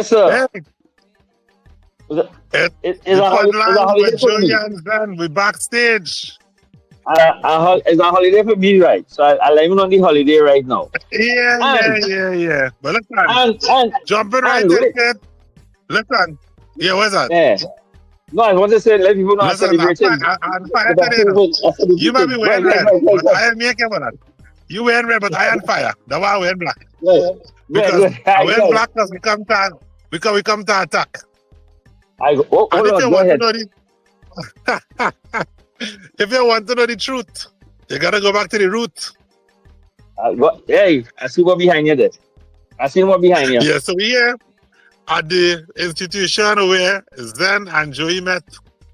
sir. Hey, Is it, it, is the a fun is a land holiday with for Joey me. and Zen. We backstage. It's a holiday for me, right? So I live on the holiday right now. Yeah, And yeah, yeah, yeah. But listen, and and jumping right and in, wait, kid. Listen. Yeah, what's that? yeah. No, I want to say let people know I'm Listen, celebrating I'm fire with a today now. COVID. I'm You might be celebrating. wearing red, Right, but I ain't making one. You wearing red, but I am fire. That's why I wearing black. right, Because right, I right, wearing right. black because we come to attack. I go, And hold if on, you go want to ahead. know the if you want to know the truth, you gotta go back to the root. Hey, I see what behind you there. I see what behind you. Yeah, so we here at the institution where Zen and Joey met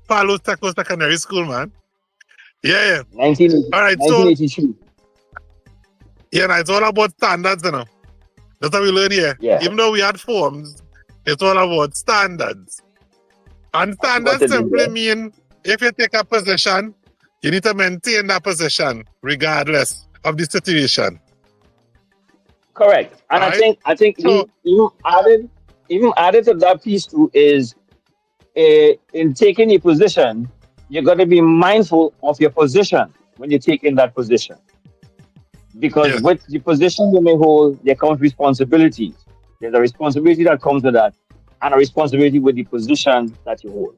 Palo Seco Secondary School, man. Yeah, yeah. 1980, All right, so 1982. yeah, now it's all about standards, you know. That's how we learn here. Yeah, Even though we had forms, it's all about standards. And I see what standards you did simply there. mean if you take a position, you need to maintain that position regardless of the situation. Correct. And All right. I think So even added to that piece too is in taking a position, you got to be mindful of your position when you take in that position. Because yes. with the position you may hold, there comes responsibilities. There's a responsibility that comes with that, and a responsibility with the position that you hold.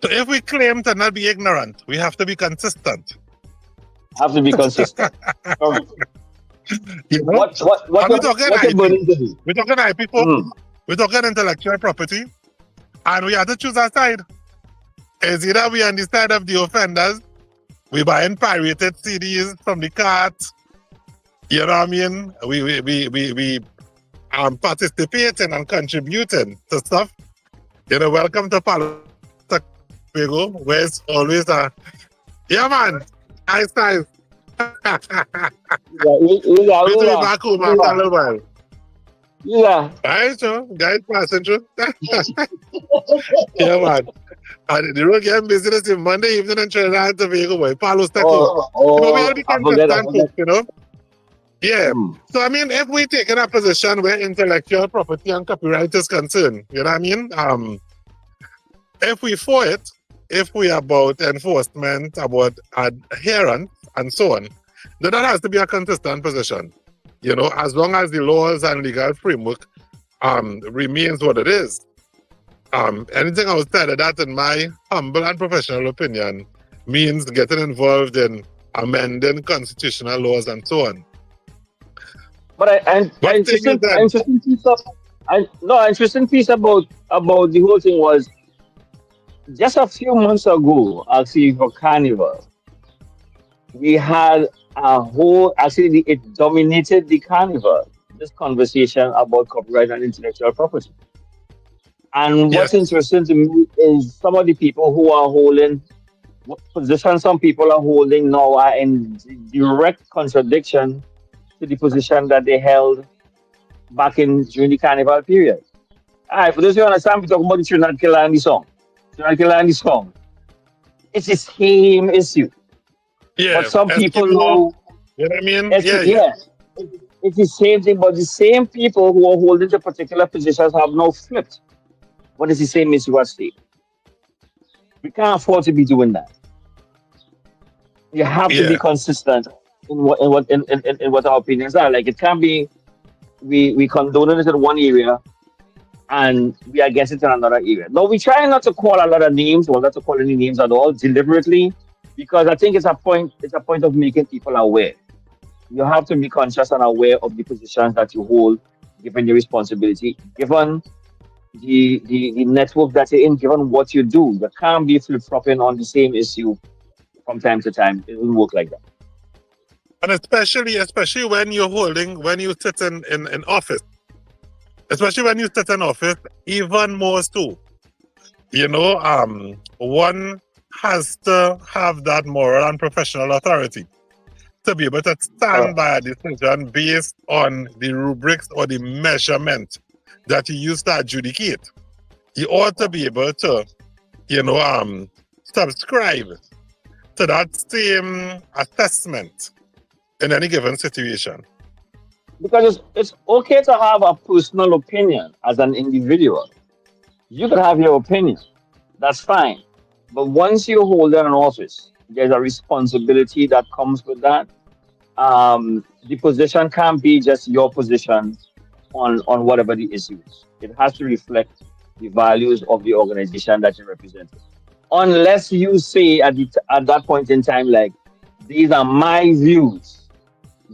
So if we claim to not be ignorant, we have to be consistent. Have to be consistent. Correct. You know? Are we talking What you're IP? burning to do. We're talking IP folks. Mhm. We're talking intellectual property. And we have to choose our side. Is either we on the side of the offenders, we buying pirated CDs from the cart. You know what I mean? We participating and contributing to stuff. You know, welcome to Palo, where it's always a yeah man, nice nice. Yeah, We to be back home after a little while. yeah. Alright, so guys passing through. Yeah man. And the road getting business in Monday evening in Trinidad and Tobago, boy. Palo Seco. But we Oh, all be consistent I forget. folks, you know? Yeah. Mm. So I mean, if we take in a position where intellectual property and copyright is concerned, you know what I mean? If we for it, if we about enforcement, about adherence, and so on, then that has to be a consistent position. You know, as long as the laws and legal framework remains what it is. Anything outside of that, in my humble and professional opinion, means getting involved in amending constitutional laws and so on. But What thing is an then? interesting piece of I no an interesting piece about the whole thing was just a few months ago, actually for Carnival, we had a whole actually it dominated the Carnival. This conversation about copyright and intellectual property. And what's Yes. interesting to me is some of the people who are holding what position some people are holding now are in direct contradiction to the position that they held back in during the carnival period. All right, for those who understand, we're talking about the Trinidad Killer and the song. Trinidad Killer and the song. It's the same issue. But Yeah. some people Eskimo. know, You know what I mean? Yeah, yeah. yeah, it's the same thing, but the same people who are holding the particular positions have now flipped. But it's the same issue at stake. We can't afford to be doing that. You have to be Yeah. consistent in what our opinions are. Like it can't be we condone it in one area and we are against it in another area. No, we try not to call a lot of names or not to call any names at all deliberately because I think it's a point of making people aware. You have to be conscious and aware of the positions that you hold, given your responsibility, given the network that you're in, given what you do. You can't be flip flopping on the same issue from time to time. It doesn't work like that. And especially when you're holding, when you sit in office, especially when you sit in office, even more so. You know, one has to have that moral and professional authority to be able to stand Correct. by a decision based on the rubrics or the measurement that you use to adjudicate. You ought to be able to, you know, subscribe to that same assessment in any given situation. because it's okay to have a personal opinion as an individual. You can have your opinion. That's fine. But once you hold an office, there's a responsibility that comes with that. The position can't be just your position on whatever the issue is. It has to reflect the values of the organization that you represent. Unless you say at that point in time, like, these are my views.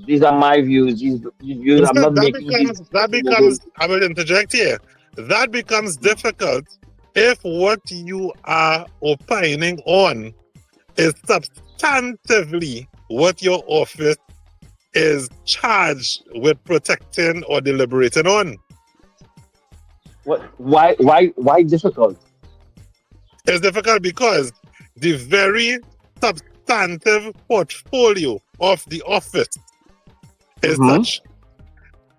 These are my views. These views, I'm Instead, not making these that moving. becomes, I will interject here. That becomes difficult if what you are opining on is substantively what your office is charged with protecting or deliberating on. What? Why difficult? It's difficult because the very substantive portfolio of the office is Mm-hmm. such.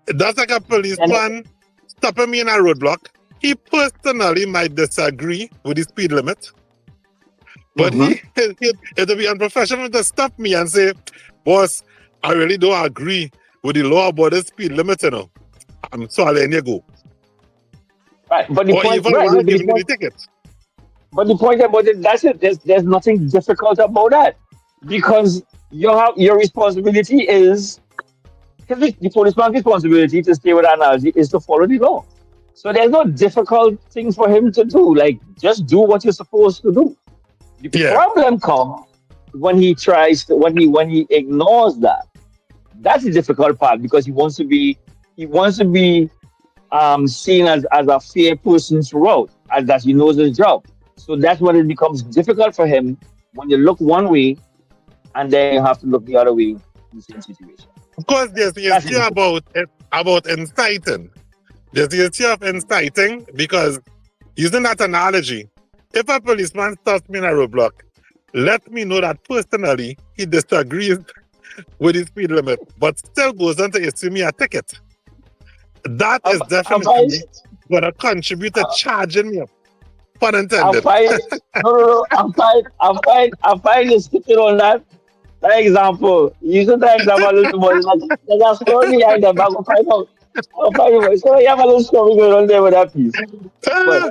That's like a And policeman stopping me in a roadblock. He personally might disagree with the speed limit, but mm-hmm. it'll be unprofessional to stop me and say, boss, I really don't agree with the law about the speed limit, you know. So I'll let you go. Right. But the Or point, even right? while But the giving you the point, ticket. but the point about it, that's it. There's nothing difficult about that because your responsibility is the policeman's responsibility, to stay with that analogy, is to follow the law. So there's no difficult thing for him to do. Like, just do what you're supposed to do. The Yeah. problem comes when he tries to, when he ignores that. That's the difficult part because he wants to be seen as a fair person throughout, as that he knows his job. So that's when it becomes difficult for him when you look one way and then you have to look the other way in the same situation. Of course, there's the That's the issue difficult. about inciting. There's the issue of inciting because using that analogy, if a policeman stops me in a roadblock, let me know that personally he disagrees with the speed limit, but still goes on to issue me a ticket. That I'm, is I'm fine. definitely going to contribute to charging me up. Pun I'm intended. fine. No, no, no. I'm fine. I'm fine. I'm fine. You skipping on that. That example. Using that example a little more. There's a story behind that, but I'm gonna find out. I'll find out. So you have a little story going on there with that piece. But Ah,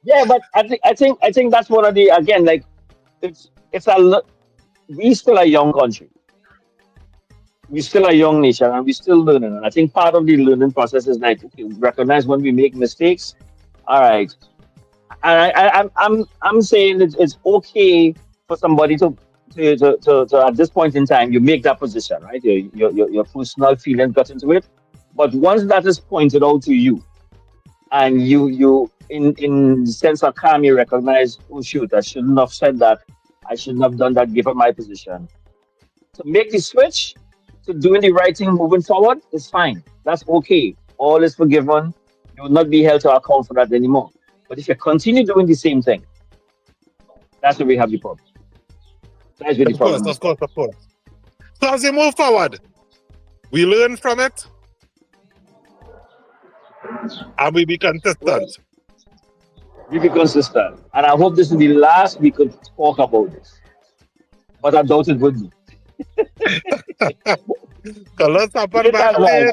yeah, but I think that's one of the, again, like, it's we still a young country. We still a young nation, and we still learning. And I think part of the learning process is like, okay, recognize when we make mistakes. All right, and I'm saying it's okay for somebody to at this point in time, you make that position, right? Your personal feelings got into it, but once that is pointed out to you, and you in the sense of calm, you recognize, oh shoot, I shouldn't have said that, I shouldn't have done that given my position. To make the switch to doing the right thing moving forward is fine. That's okay. All is forgiven. You will not be held to account for that anymore. But if you continue doing the same thing, that's where we have the problem. That's where the of course, problem is of coming. course, of course. So as we move forward, we learn from it and we be Well, consistent. we be consistent. And I hope this is the last we could talk about this. But I doubt it would be. So let's happen Later, man. backstage.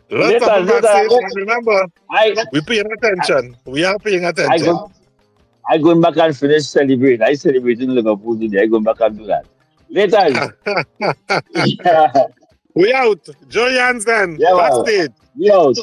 Let's Later, happen later. backstage. And remember, I, we're paying I, attention. We are paying I attention. go, I going back and finish celebrate. I celebrated Liverpool today. I going back and do that. Later. Yeah, We out. Joy Jansen, yeah, man. backstage. We out.